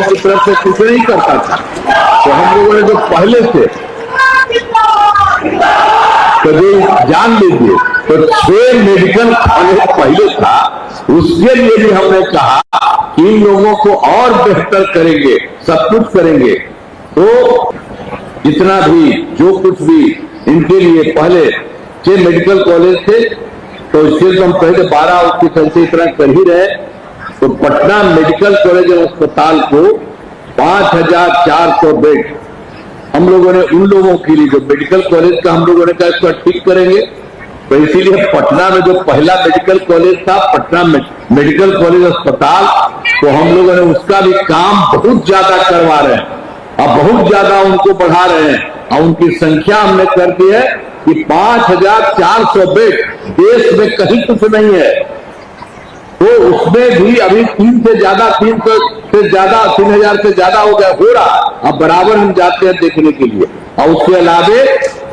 की तरफ से कुछ नहीं करता था। तो हम लोगों ने जो पहले से तो जान लीजिए, तो 6 मेडिकल कॉलेज पहले था, उसके लिए भी हमने कहा कि इन लोगों को और बेहतर करेंगे, सब कुछ करेंगे। तो जितना भी जो कुछ भी इनके लिए पहले 6 मेडिकल कॉलेज थे, तो इसके हम पहले 12 उसकी संख्या इतना कर ही रहे। तो पटना मेडिकल कॉलेज अस्पताल को 5400 बेड हम लोगों ने उन लोगों के लिए जो मेडिकल कॉलेज का हम लोगों ने कहा इसको ठीक करेंगे। तो इसीलिए पटना में जो पहला मेडिकल कॉलेज था, पटना मेडिकल कॉलेज अस्पताल, तो हम लोगों ने उसका भी काम बहुत ज्यादा करवा रहे हैं, अब बहुत ज्यादा उनको बढ़ा रहे हैं और उनकी संख्या हमने कर दी है कि 5400 बेड, देश में कहीं कुछ नहीं है। तो उसमें भी अभी 300 से ज्यादा हो गया, हो रहा। अब बराबर हम जाते हैं देखने के लिए। और उसके अलावे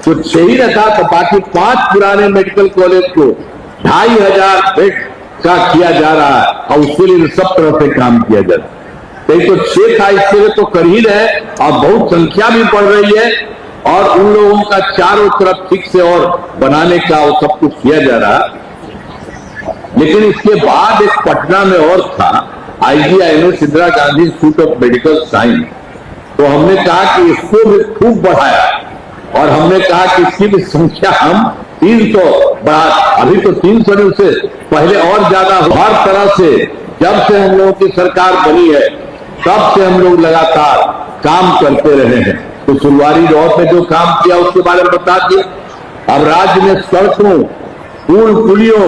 तो 6 ही न था, तो बाकी 5 पुराने मेडिकल कॉलेज को 2500 बेड का किया जा रहा है और उसके लिए सब तरह से काम किया जा रहा है। तो 6 था, इसके लिए तो कर ही रहे और बहुत संख्या भी बढ़ रही है और उन लोगों का चारों तरफ ठीक से और बनाने का वो सब कुछ किया जा रहा है। लेकिन इसके बाद एक पटना में और था, IGIMS Indira Gandhi institute of medical science. तो हमने कहा कि इसको भी खूब बढ़ाया और हमने कहा कि इसकी भी संख्या हम 300 बढ़ा, अभी तो 300 नहीं, उससे पहले और ज्यादा। हर तरह से जब से हम लोगों की सरकार बनी है तब से हम लोग लगातार काम करते रहे हैं। तो शुरुआती दौर में जो काम किया उसके बारे में बता दिया। अब राज्य में सड़कों, पुल पुलियों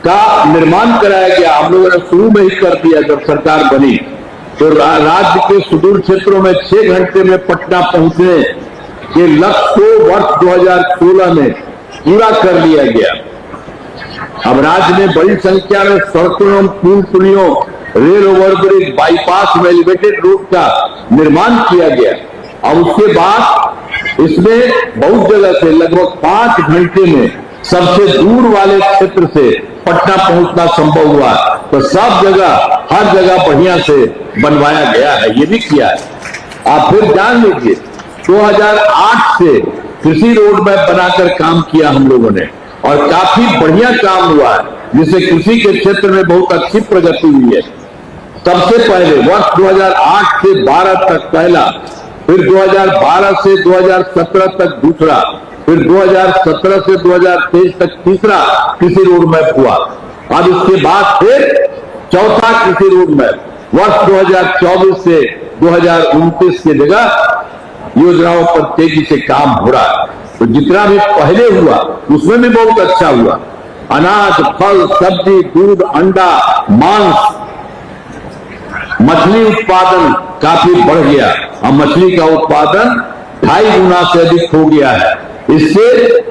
का निर्माण कराया गया, हम लोगों ने शुरू में ही कर दिया जब सरकार बनी। तो राज्य के सुदूर क्षेत्रों में 6 घंटे में पटना पहुंचने के लक्ष्य को वर्ष 2016 में पूरा कर लिया गया। अब राज्य में बड़ी संख्या में सड़कों, पुल पुलियों, रेल ओवरब्रिज, बाईपास में एलिवेटेड रोड का निर्माण किया गया। और उसके बाद इसमें बहुत जगह से लगभग 5 घंटे में सबसे दूर वाले क्षेत्र से पटना पहुंचना संभव हुआ। तो सब जगह, हर जगह बढ़िया से बनवाया गया है, ये भी किया है। आप फिर जान लीजिए, 2008 से कृषि रोड मैप बनाकर काम किया हम लोगों ने और काफी बढ़िया काम हुआ है, जिससे कृषि के क्षेत्र में बहुत अच्छी प्रगति हुई है। सबसे पहले वर्ष 2008 से 12 तक पहला, फिर 2012 से 2017 तक दूसरा, फिर 2017 से 2023 तक तीसरा कृषि रोड मैप हुआ। अब इसके बाद फिर चौथा कृषि रोड मैप वर्ष 2024 से 2029 की जगह योजनाओं पर तेजी से काम हो रहा है। तो जितना भी पहले हुआ उसमें भी बहुत अच्छा हुआ। अनाज, फल, सब्जी, दूध, अंडा, मांस, मछली उत्पादन काफी बढ़ गया और मछली का उत्पादन 2.5 गुना से अधिक हो गया है। इससे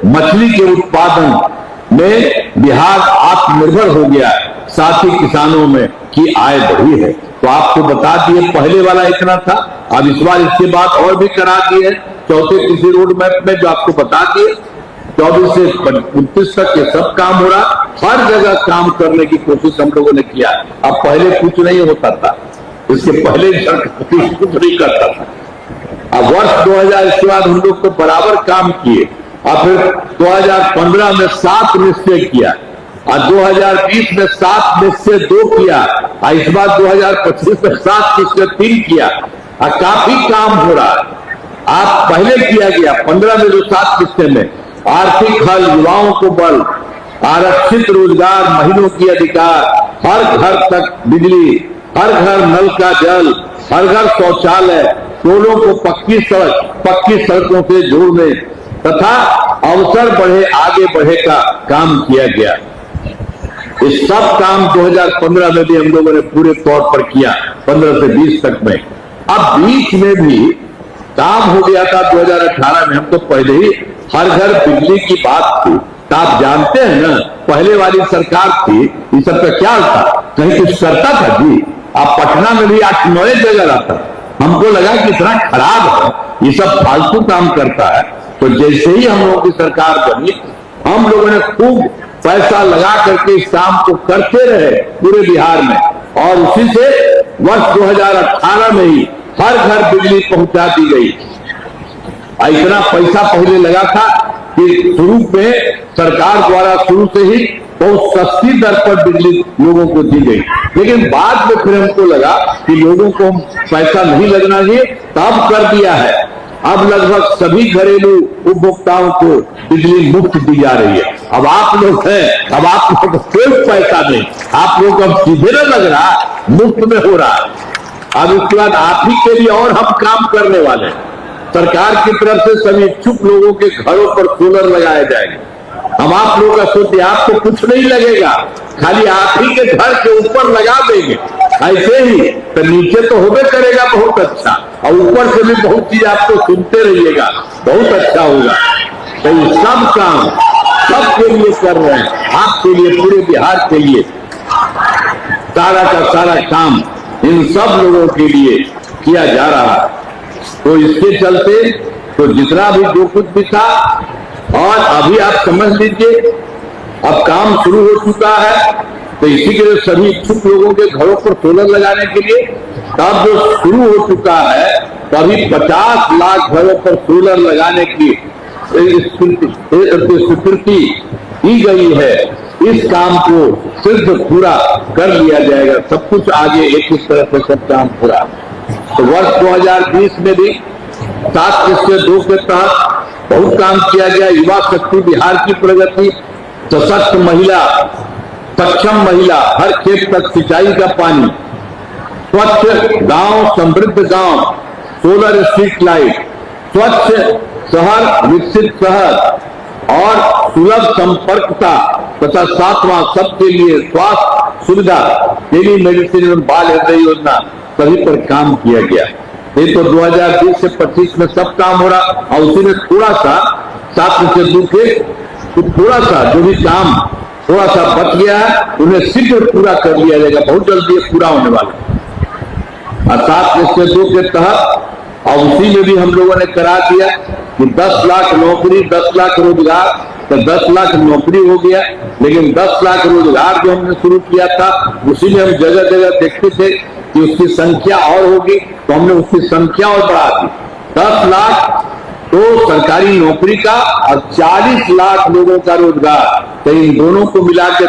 मछली के उत्पादन में बिहार आत्मनिर्भर हो गया, साथ ही किसानों में की आय बढ़ी है। तो आपको बता दिए, पहले वाला इतना था, अब इस बार इसके बाद और भी करा दिए चौथे कृषि रोड मैप में, जो आपको बता दिए 24 से 29 तक ये सब काम हो रहा। हर जगह काम करने की कोशिश हम लोगों ने किया। अब पहले कुछ नहीं होता था, इसके पहले कुछ नहीं करता था। अब वर्ष 2000 इसके बाद हम लोग तो बराबर काम किए और फिर 2015 में 7 निश्चय किया और 2020 में 7 निश्चय 2 किया और इस बार 2025 में 7 निश्चय 3 किया और काफी काम हो रहा है। आप पहले किया गया 15 में जो 7 निश्चय में आर्थिक हल, युवाओं को बल, आरक्षित रोजगार, महिलाओं की अधिकार, हर घर तक बिजली, हर घर नल का जल, हर घर शौचालय, टोलों को पक्की सड़कों से जोड़ने तथा अवसर बढ़े, आगे बढ़े का काम किया गया। इस सब काम 2015 में भी हम लोगों ने पूरे तौर पर किया, 15 से 20 तक में। अब बीच में भी काम हो गया था 2018 में, हम तो पहले ही हर घर बिजली की बात थी। तो आप जानते हैं ना, पहले वाली सरकार थी, इस सब का क्या था, कहीं कुछ करता था जी? आप पटना में भी 8-9 जगह रहता, हमको लगा कि इतना खराब है, ये सब फालतू काम करता है। तो जैसे ही हम लोगों की सरकार बनी, हम लोगों ने खूब पैसा लगा करके इस काम को करते रहे पूरे बिहार में। और उसी से वर्ष 2018 में ही हर घर बिजली पहुंचा दी गई। इतना पैसा पहले लगा था कि शुरू में सरकार द्वारा शुरू से ही बहुत सस्ती दर पर बिजली लोगों को दी गई, लेकिन बाद में फिर हमको लगा कि लोगों को पैसा नहीं लगना चाहिए, तब कर दिया है। अब लगभग सभी घरेलू उपभोक्ताओं को बिजली मुफ्त दी जा रही है। अब आप लोग हैं, अब आप लोग को कोई पैसा नहीं, आप लोग को अब सीधे न लग रहा, मुफ्त में हो रहा है। अब इसके बाद आप ही के लिए और हम काम करने वाले हैं। सरकार की तरफ से सभी इच्छुक लोगों के घरों पर सोलर लगाए जाएंगे। हम आप लोगों का सोचिए, आपको कुछ नहीं लगेगा, खाली आप ही के घर के ऊपर लगा देंगे। ऐसे ही तो नीचे तो होबे करेगा बहुत अच्छा, और ऊपर से भी बहुत चीज आपको सुनते रहिएगा, बहुत अच्छा होगा। तो ये सब काम सबके लिए कर रहे हैं, आपके लिए, पूरे बिहार के लिए सारा का सारा काम इन सब लोगों के लिए किया जा रहा है। तो इसके चलते तो जितना भी जो कुछ भी था, और अभी आप समझ लीजिए अब काम शुरू हो चुका है। तो इसी के लिए सभी इच्छुक लोगों के घरों पर सोलर लगाने के लिए तब जो शुरू हो चुका है, तो अभी 50 लाख घरों पर सोलर लगाने की स्वीकृति दी गई है। इस काम को सिर्फ पूरा कर लिया जाएगा, सब कुछ आगे एक इस तरह से सब काम पूरा। तो वर्ष 2020 में भी 7/2 के तहत बहुत काम किया गया। युवा शक्ति बिहार की प्रगति, सशक्त महिला, सक्षम महिला, हर खेत तक सिंचाई का पानी, स्वच्छ गांव, समृद्ध गांव, सोलर स्ट्रीट लाइट, स्वच्छ शहर, विकसित शहर और सुलभ संपर्कता तथा 7वां सबके लिए स्वास्थ्य सुविधा, टेली मेडिसिन एवं बाल हृदय योजना, सभी पर काम किया गया। ये तो 2020 से 25 में सब काम हो रहा, और उसी में थोड़ा सा 7/2 के थोड़ा सा जो भी काम थोड़ा सा बच गया है, उन्हें शीघ्र पूरा कर लिया जाएगा, बहुत जल्दी ये पूरा होने वाला। और 7/2 के तहत और उसी में भी हम लोगों ने करा दिया कि 10 लाख नौकरी, 10 लाख रोजगार, तो 10 लाख नौकरी हो गया, लेकिन 10 लाख रोजगार जो हमने शुरू किया था, उसी में हम जगह जगह देखते थे कि उसकी संख्या और होगी, तो हमने उसकी संख्या और बढ़ा दी। 10 लाख तो सरकारी नौकरी का और 40 लाख लोगों का रोजगार, तो इन दोनों को मिला के